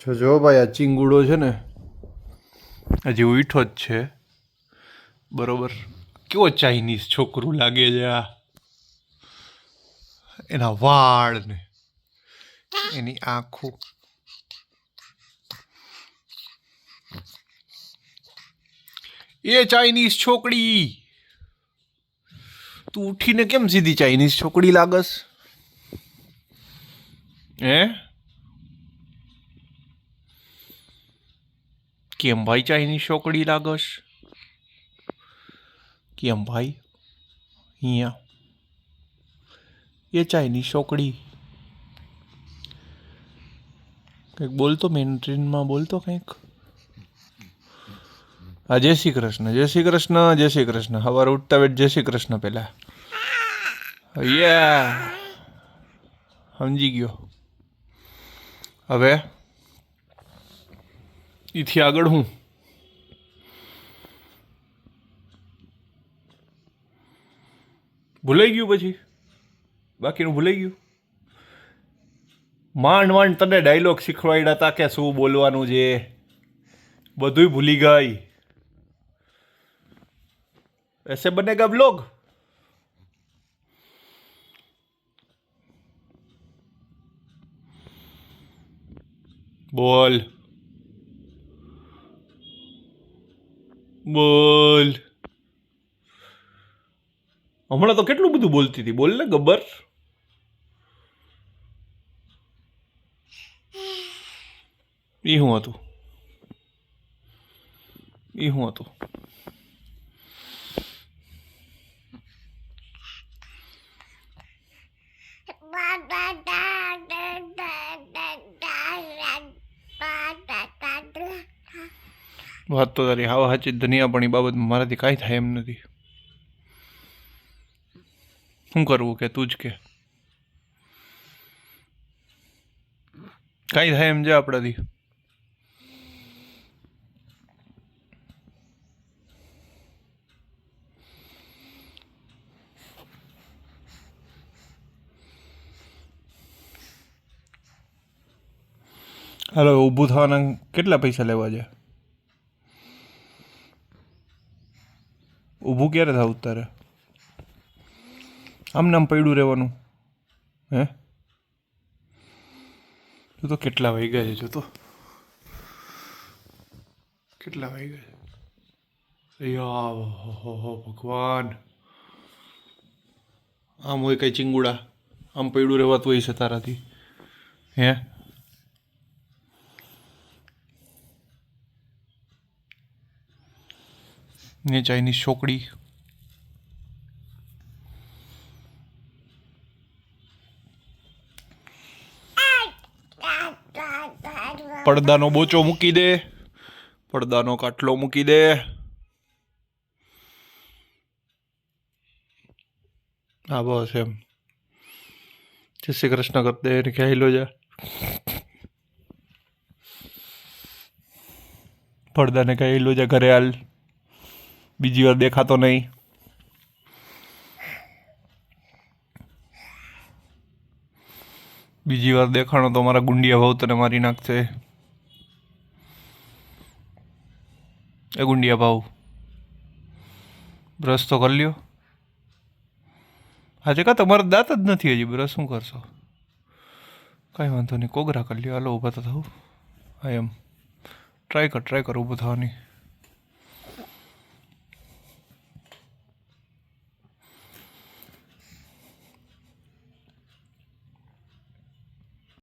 જો ભાઈ આ ચીંગુડો છે ને હજી ઉઠો જ છે બરોબર. કેવો ચાઇનીઝ છોકરું લાગે છે આ. એના વાળ ને એની આંખો. એ ચાઇનીઝ છોકરી તું ઉઠીને કેમ સીધી ચાઇનીઝ છોકરી લાગસ હે? કેમ ભાઈ ચાઇનીઝ છોકરી લાગસ? કેમ ભાઈ? અહીંયા એ ચાઇનીઝ છોકરી કંઈક બોલતો મેન્ટ્રીનમાં બોલતો કંઈક. હા જય શ્રી કૃષ્ણ, જય શ્રી કૃષ્ણ, જય શ્રી કૃષ્ણ. સવારે ઉઠતા વેટ જય શ્રી કૃષ્ણ પહેલા. યા સમજી ગયો. હવે એથી આગળ હું ભૂલાઈ ગયું પછી બાકીનું ભૂલાઈ ગયું. માંડ માંડ તને ડાયલોગ શીખવાડ્યા હતા કે શું બોલવાનું છે બધુંય ભૂલી ગઈ. ऐसे बनेगा ब्लॉग. બોલ બોલ. હમણાં તો કેટલું બધું બોલતી હતી. બોલ ને ગબ્બર. એ શું હતું? એ શું હતું? વાત તો તારી હાવ સાચી. ધનિયાપણી બાબતમાં મારાથી કાંઈ થાય એમ નથી. શું કરવું કે તું જ કે? કાંઈ થાય એમ છે આપણાથી? હાલો ઊભું થવાના કેટલા પૈસા લેવા છે? ઊભું ક્યારે થવું તારે? આમ નામ પડ્યું રહેવાનું હે? તું તો કેટલા વાગ્યા છે? જો તો કેટલા વાગ્યા છે? યા ભગવાન. આમ હોય કઈ ચીંગુડા? આમ પડ્યું રહેવાતું હોય છે તારાથી હે? ને ચાઇનીઝ છોકરી પડદાનો બોચો મૂકી દે. પડદાનો કાટલો મૂકી દે. હા બસ એમ. જય શ્રી કૃષ્ણ કરતે એને ક્યાં હિલો જા. પડદાને કઈ હિલો જા. ઘરે હાલ. બીજી વાર દેખાતો નહીં. બીજી વાર દેખાણો તો મારા ગુંડિયા ભાવ તને મારી નાખશે. એ ગુંડિયા ભાવ બ્રશ તો કરી લ્યો. આજે કા તમારા દાંત જ નથી હજી. બ્રશ શું કરશો? કાંઈ વાંધો નહીં. કોગરા કરી લ્યો. હાલો ઊભા તો થવું. હા એમ ટ્રાય કર ઊભું થવાની.